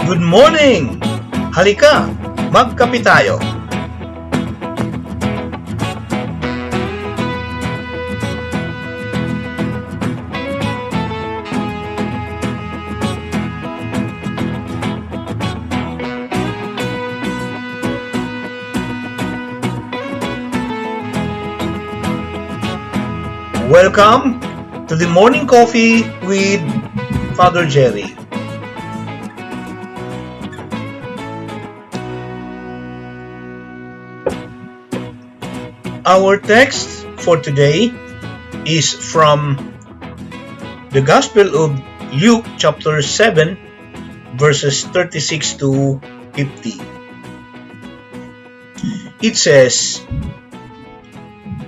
Good morning! Halika, magkape tayo. Welcome to the Morning Coffee with Father Jerry. Our text for today is from the Gospel of Luke chapter 7 verses 36 to 50. It says,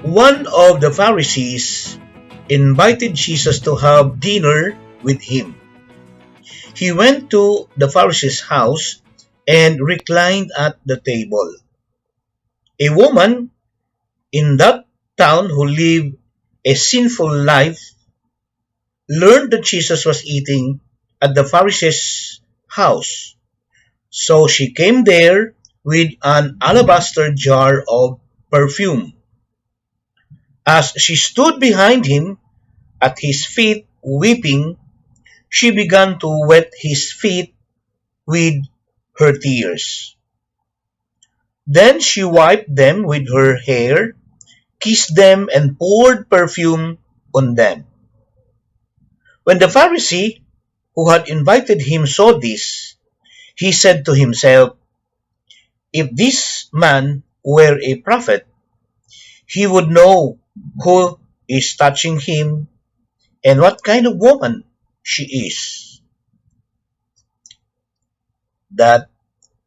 one of the Pharisees invited Jesus to have dinner with him. He went to the Pharisee's house and reclined at the table. A woman in that town who lived a sinful life learned that Jesus was eating at the Pharisee's house. So she came there with an alabaster jar of perfume. As she stood behind him at his feet weeping, she began to wet his feet with her tears. Then she wiped them with her hair, kissed them, and poured perfume on them. When the Pharisee who had invited him saw this, he said to himself, if this man were a prophet, he would know who is touching him and what kind of woman she is, that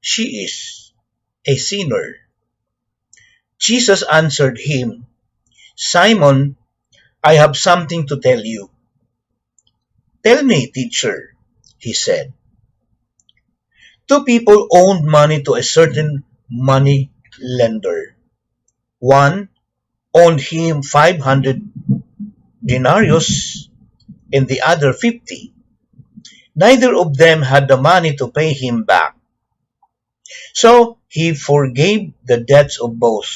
she is a sinner. Jesus answered him, Simon, I have something to tell you. Tell me, teacher, he said. Two people owed money to a certain money lender. One owed him 500 denarius and the other 50. Neither of them had the money to pay him back. So he forgave the debts of both.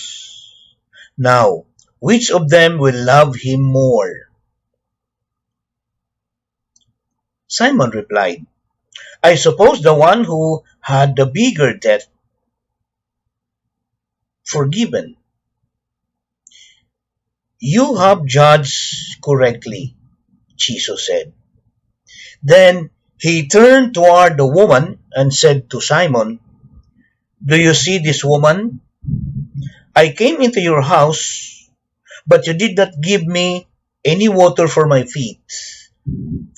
Now, which of them will love him more? Simon replied, I suppose the one who had the bigger debt forgiven. You have judged correctly, Jesus said. Then he turned toward the woman and said to Simon, do you see this woman? I came into your house, but you did not give me any water for my feet,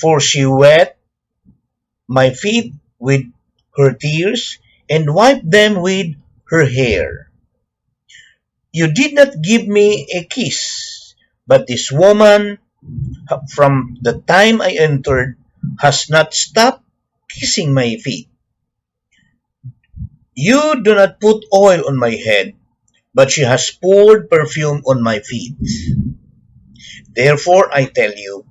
for she wet my feet with her tears and wiped them with her hair. You did not give me a kiss, but this woman, from the time I entered, has not stopped kissing my feet. You do not put oil on my head, but she has poured perfume on my feet. Therefore, I tell you,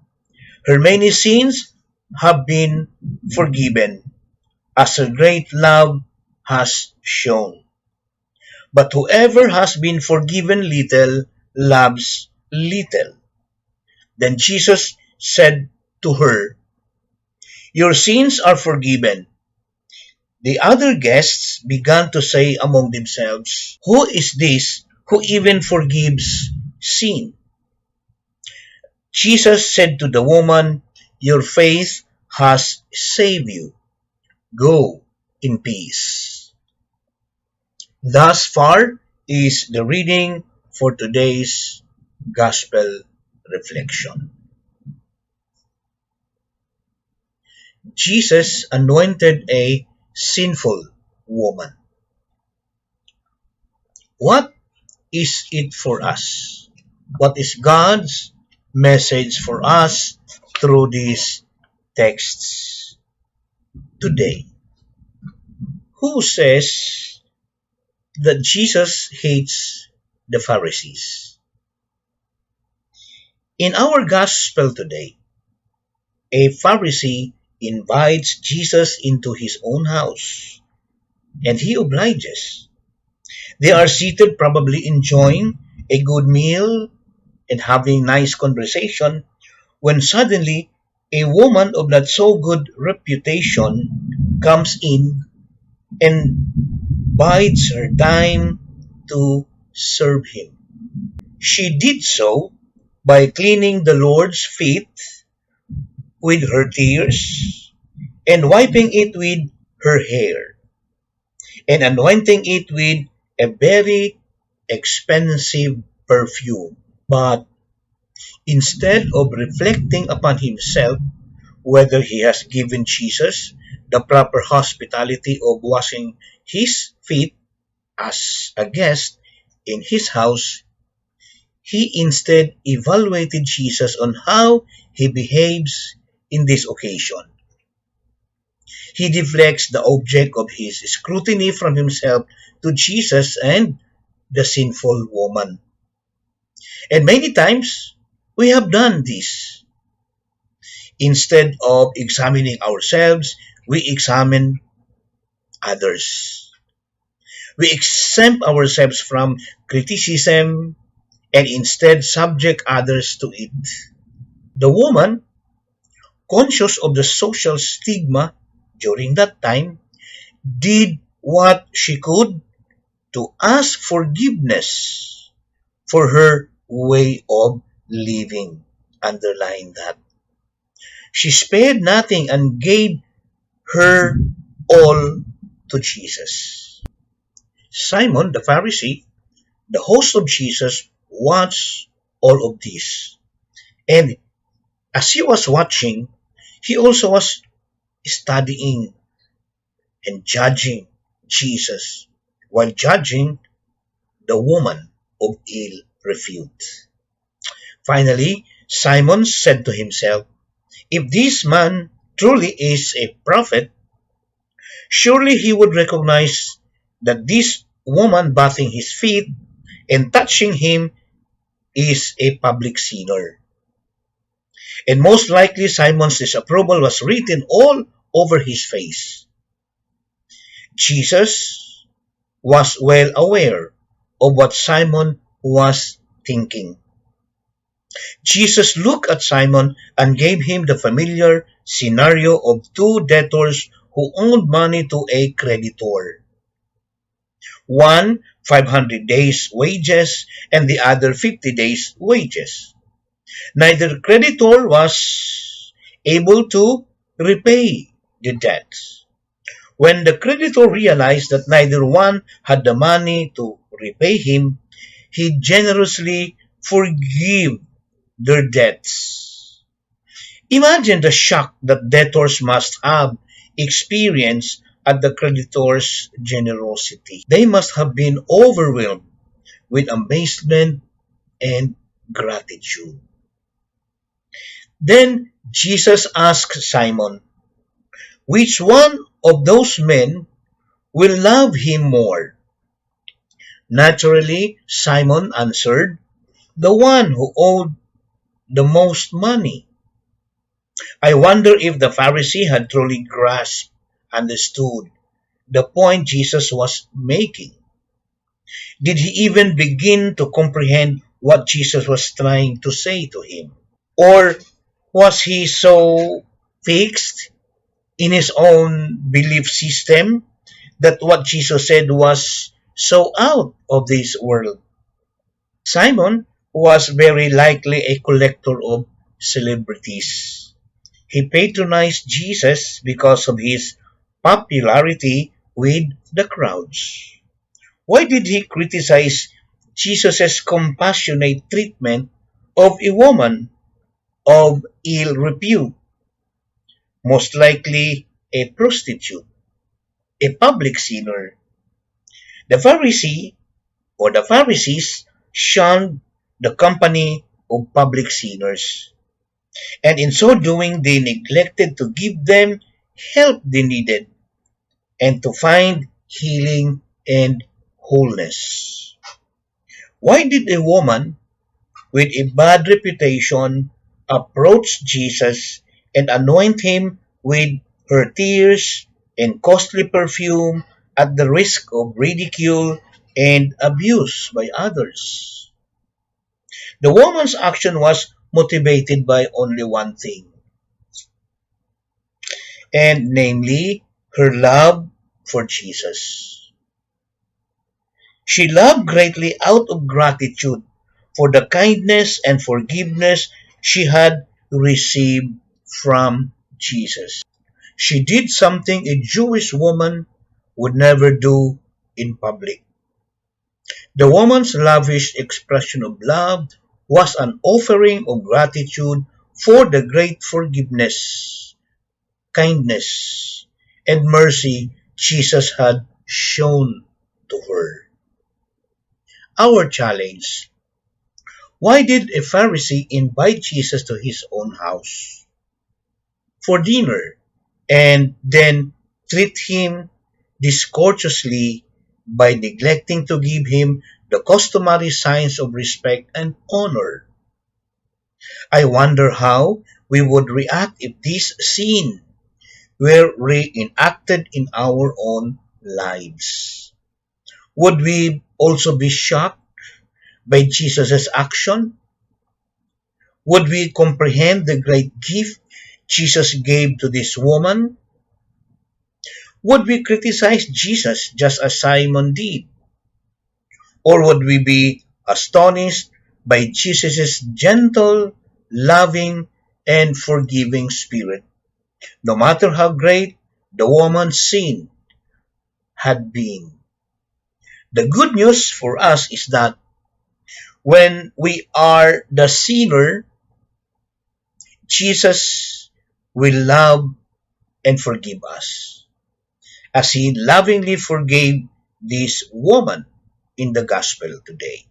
her many sins have been forgiven, as her great love has shown. But whoever has been forgiven little loves little. Then Jesus said to her, your sins are forgiven. The other guests began to say among themselves, who is this who even forgives sin? Jesus said to the woman, your faith has saved you. Go in peace. Thus far is the reading for today's Gospel reflection. Jesus anointed a sinful woman. What is it for us? What is God's message for us through these texts today? Who says that Jesus hates the Pharisees? In our gospel today, a Pharisee invites Jesus into his own house, and he obliges. They are seated, probably enjoying a good meal and having nice conversation, when suddenly a woman of not so good reputation comes in and bides her time to serve him. She did so by cleaning the Lord's feet with her tears and wiping it with her hair and anointing it with a very expensive perfume. But instead of reflecting upon himself whether he has given Jesus the proper hospitality of washing his feet as a guest in his house, he instead evaluated Jesus on how he behaves in this occasion. He deflects the object of his scrutiny from himself to Jesus and the sinful woman. And many times we have done this. Instead of examining ourselves, we examine others. We exempt ourselves from criticism and instead subject others to it. The woman, conscious of the social stigma during that time, did what she could to ask forgiveness for her way of living. Underline that. She spared nothing and gave her all to Jesus. Simon the Pharisee, the host of Jesus, watched all of this. And as he was watching, he also was studying and judging Jesus while judging the woman of ill repute. Finally, Simon said to himself, if this man truly is a prophet, surely he would recognize that this woman bathing his feet and touching him is a public sinner. And most likely Simon's disapproval was written all over his face. Jesus was well aware of what Simon was thinking. Jesus looked at Simon and gave him the familiar scenario of two debtors who owed money to a creditor. One 500 days wages and the other 50 days wages. Neither creditor was able to repay the debt. When the creditor realized that neither one had the money to repay him, he generously forgave their debts. Imagine the shock that debtors must have experienced at the creditor's generosity. They must have been overwhelmed with amazement and gratitude. Then Jesus asked Simon, which one of those men will love him more? Naturally, Simon answered, the one who owed the most money. I wonder if the Pharisee had truly grasped, understood the point Jesus was making. Did he even begin to comprehend what Jesus was trying to say to him? Or was he so fixed in his own belief system that what Jesus said was so out of this world? Simon was very likely a collector of celebrities. He patronized Jesus because of his popularity with the crowds. Why did he criticize Jesus' compassionate treatment of a woman of ill repute, most likely a prostitute, a public sinner? The Pharisee or the Pharisees shunned the company of public sinners, and in so doing, they neglected to give them help they needed and to find healing and wholeness. Why did a woman with a bad reputation approach Jesus and anoint him with her tears and costly perfume at the risk of ridicule and abuse by others. The woman's action was motivated by only one thing, and namely her love for Jesus. She loved greatly out of gratitude for the kindness and forgiveness she had received from Jesus. She did something a Jewish woman would never do in public. The woman's lavish expression of love was an offering of gratitude for the great forgiveness, kindness, and mercy Jesus had shown to her. Our challenge: why did a Pharisee invite Jesus to his own house for dinner and then treat him discourteously by neglecting to give him the customary signs of respect and honor? I wonder how we would react if this scene were reenacted in our own lives. Would we also be shocked by Jesus' action? Would we comprehend the great gift Jesus gave to this woman? Would we criticize Jesus just as Simon did? Or would we be astonished by Jesus' gentle, loving, and forgiving spirit, no matter how great the woman's sin had been? The good news for us is that when we are the sinner, Jesus will love and forgive us, as he lovingly forgave this woman in the gospel today.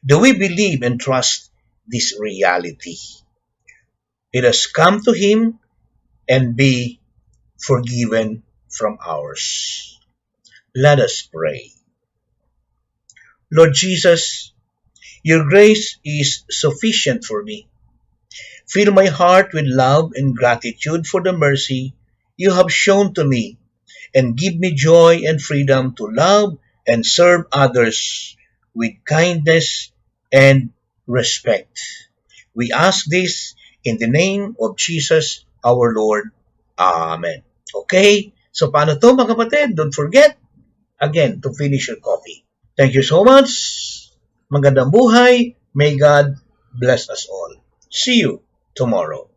Do we believe and trust this reality? Let us come to him and be forgiven from ours. Let us pray. Lord Jesus, your grace is sufficient for me. Fill my heart with love and gratitude for the mercy you have shown to me, and give me joy and freedom to love and serve others with kindness and respect. We ask this in the name of Jesus our Lord. Amen. Okay? So paano to mga kapatid? Don't forget, again, to finish your coffee. Thank you so much. Magandang buhay. May God bless us all. See you tomorrow.